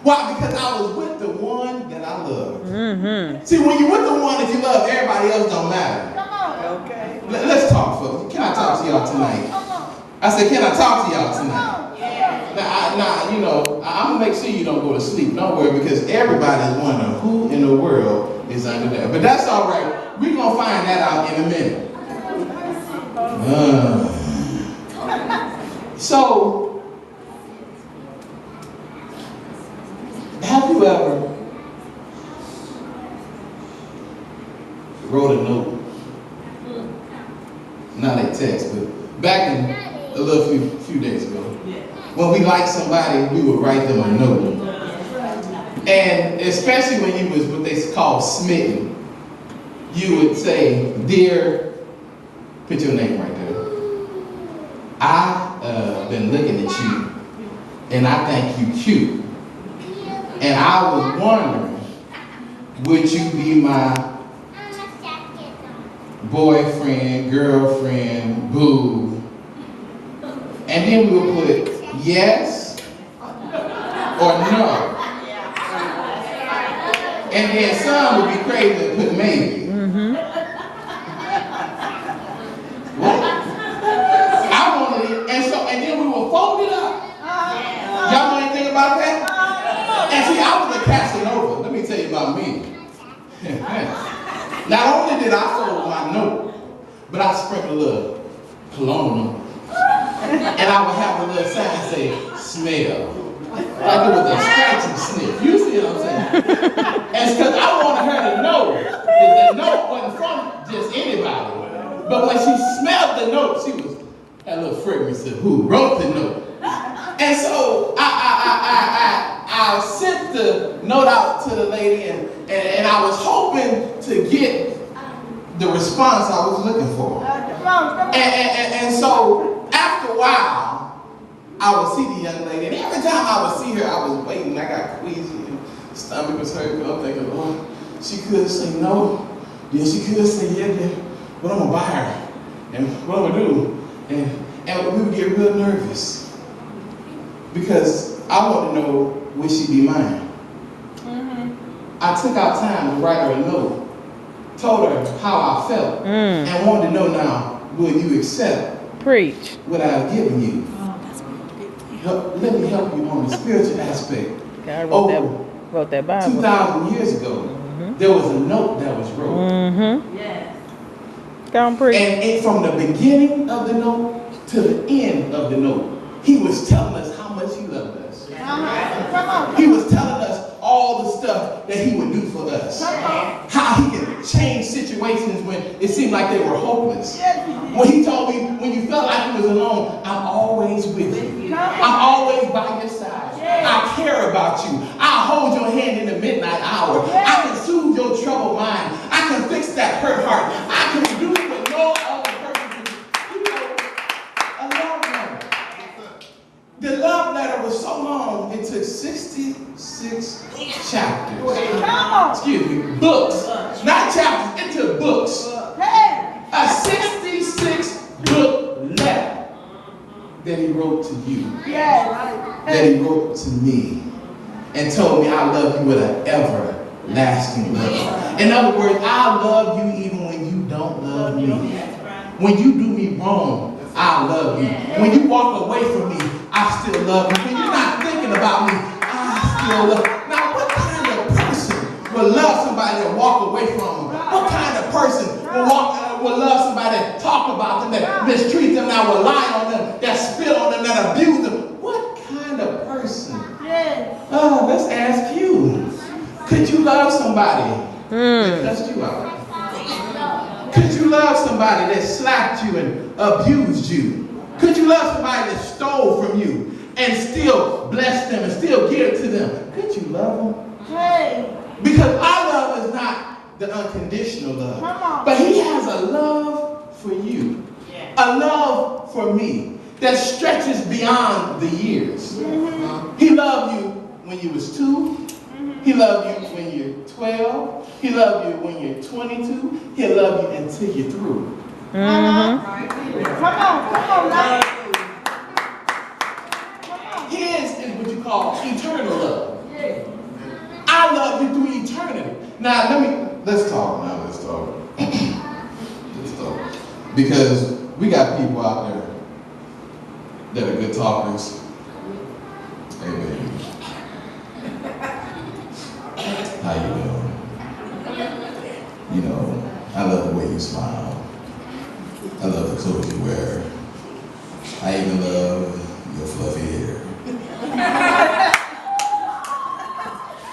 Why? Because I was with the one that I loved. See, when you're with the one that you love, everybody else don't matter. Come on. Okay. Let's talk, folks. Can I talk to y'all tonight? I said, can I talk to y'all tonight? Now, you know, I'm gonna make sure you don't go to sleep. Don't worry, because everybody's wondering who in the world is under there. But that's all right. We're gonna find that out in a minute. So, have you ever wrote a note? Not a text, but back in a little few days ago, when we liked somebody, we would write them a note. And especially when you was what they call smitten, you would say, dear, put your name right there. I've been looking at you, and I think you cute. And I was wondering, would you be my boyfriend, girlfriend, boo? And then we would put yes or no. And then some would be crazy and put maybe. What? I wanted it, and then we would fold it up. Y'all know anything about that? And see, I was a Casanova. Let me tell you about me. Not only did I fold my note, but I sprinkled a little cologne on it. And I would have a little sign say, smell. Like it was a scratching sniff. You see what I'm saying? And it's because I wanted her to know that the note wasn't from just anybody. But when she smelled the note, she was had a little fragrance of who wrote the note. And so I sent the note out to the lady, and I was hoping to get the response I was looking for. And so after a while, I would see the young lady, and every time I would see her, I was waiting. I got queasy, and stomach was hurting. I'm thinking, oh, she could say no, then she could say yeah, then what I'm gonna buy her, and what I'm gonna do, and we would get real nervous because I want to know, would she be mine? I took out time to write her a note, told her how I felt, and wanted to know now, will you accept what I've given you? Let me help you on the spiritual aspect. God wrote that Bible. 2,000 years ago, there was a note that was wrote. Yes. Come preach. And from the beginning of the note to the end of the note, he was telling us how much he loved us. He was telling us all the stuff that he would do for us. How he could change situations when it seemed like they were hopeless. When he told me, when you felt like you was alone, I'm always with you. I'm always by your side. I care about you. I'll hold your hand in the midnight hour. I can soothe your troubled mind. I can fix that hurt heart. I can do what no other person can do. You know, a love letter. The love letter was so long, it took 66 chapters. Excuse me, books. Not chapters, it took books. A 66 book letter that he wrote to you. That he wrote to me. And told me I love you with an everlasting love. In other words, I love you even when you don't love me. When you do me wrong, I love you. When you walk away from me, I still love you. When you're not thinking about me, I still love you. Now, what kind of person will love somebody that walk away from them? What kind of person will love somebody that talk about them, that mistreat them, that will lie on them, that spit on them, that abuse them? What kind of person? Oh, let's ask you. Could you love somebody that cussed you out? Could you love somebody that slapped you and abused you? Could you love somebody that stole from you and still bless them and still give it to them? Could you love them? Because our love is not the unconditional love. But he has a love for you. A love for me that stretches beyond the years. He loved you when you was 2. He loved you when you're 12. He loved you when you're 22. He'll love you until you're through. Come on. His is what you call eternal love. let's talk now. Let's talk. Let's talk. Because we got people out there that are good talkers. Hey, baby. How you doing? You know, I love the way you smile. I love the clothes you wear. I even love your fluffy hair.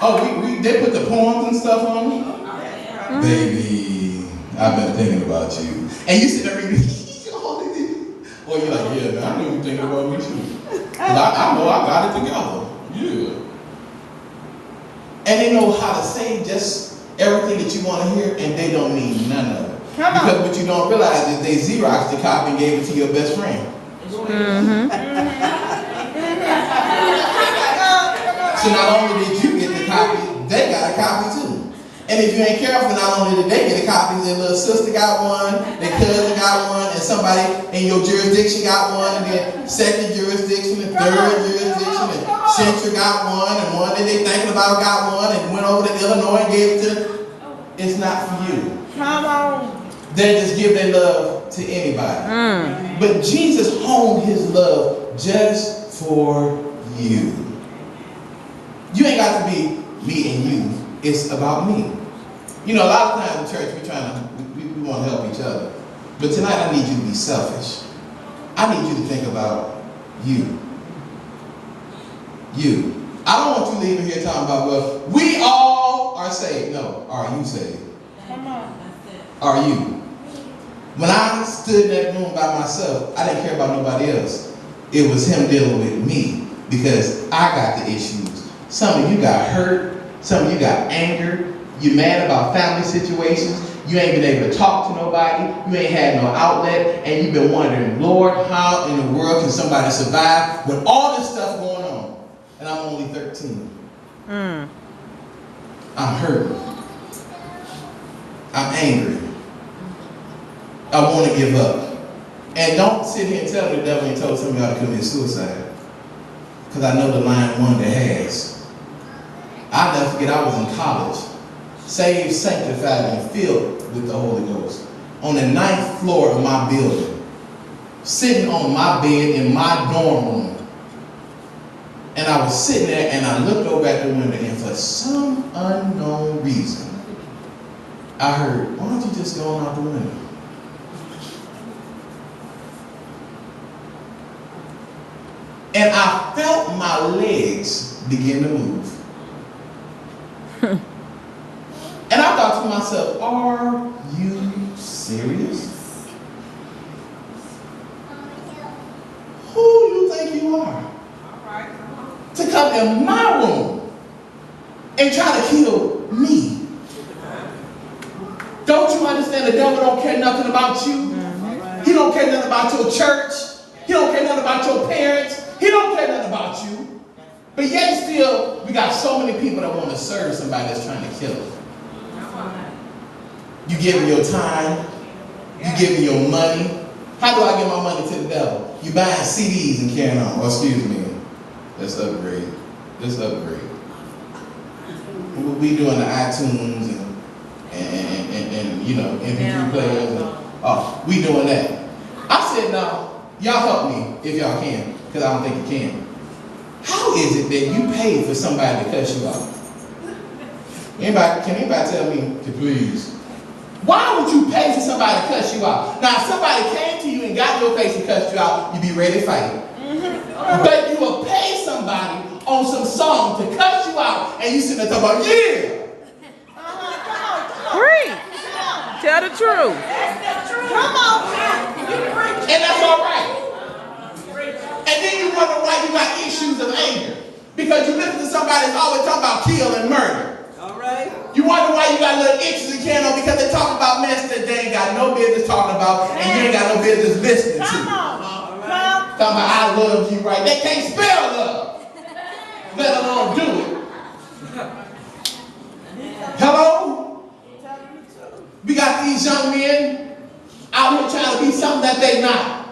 Oh, they put the poems and stuff on me? Baby, I've been thinking about you. And you sit there reading, or you're like, yeah, man, I know you're thinking about me too. I know I got it together. Yeah. And they know how to say just everything that you want to hear, and they don't mean none of it. Because what you don't realize is they Xeroxed the copy and gave it to your best friend. So not only did you get the copy, they got a copy too. And if you ain't careful, not only did they get a copy, their little sister got one, their cousin got one, and somebody in your jurisdiction got one, and then second jurisdiction, and third jurisdiction, and Central got one, and one that they thinking about got one, and went over to Illinois and gave it to them. It's not for you. Come on. They just give their love to anybody. But Jesus honed his love just for you. You ain't got to be me and you. It's about me. You know, a lot of times in church we want to help each other. But tonight I need you to be selfish. I need you to think about you. You. I don't want you leaving here talking about, well, we all are saved. No, are you saved? Come on. Are you? When I stood in that room by myself, I didn't care about nobody else. It was him dealing with me because I got the issues. Some of you got hurt. Some of you got anger. You mad about family situations. You ain't been able to talk to nobody. You ain't had no outlet. And you've been wondering, Lord, how in the world can somebody survive with all this stuff going on? And I'm only 13. I'm hurt. I'm angry. I want to give up. And don't sit here and tell me the devil ain't told some of y'all to commit suicide. Because I know the line one that has. I'll never forget, I was in college, saved, sanctified, and filled with the Holy Ghost. On the 9th floor of my building, sitting on my bed in my dorm room. And I was sitting there and I looked over at the window, and for some unknown reason, I heard, why don't you just go out the window? And I felt my legs begin to move. And I thought to myself, are you serious? Who you think you are? To come in my room and try to kill me? Don't you understand the devil don't care nothing about you? He don't care nothing about your church. He don't care nothing about your parents. He don't care nothing about you. But yet still, we got so many people that want to serve somebody that's trying to kill them. You giving your time. You giving your money. How do I give my money to the devil? You buying CDs and carrying on. Oh, excuse me. Let's upgrade. Let's upgrade. We doing the iTunes and you know, MP3 players. And, we doing that. I said, no, y'all help me if y'all can, because I don't think you can. How is it that you pay for somebody to cut you out? Can anybody tell me to please? Why would you pay for somebody to cut you out? Now, if somebody came to you and got your face and cut you out, you'd be ready to fight. But you will pay somebody on some song to cut you out, and you sitting there talking about, yeah. Preach. Tell the truth. Come on. And that's all right. And then you wonder why you got issues of anger. Because you listen to somebody that's always talking about kill and murder. All right. You wonder why you got little itches and can on because they talk about mess that they ain't got no business talking about and you ain't got no business listening to. Come on. Talking about I love you, right? They can't spell love, let alone do it. Hello? We got these young men out here trying to be something that they not.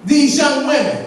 These young women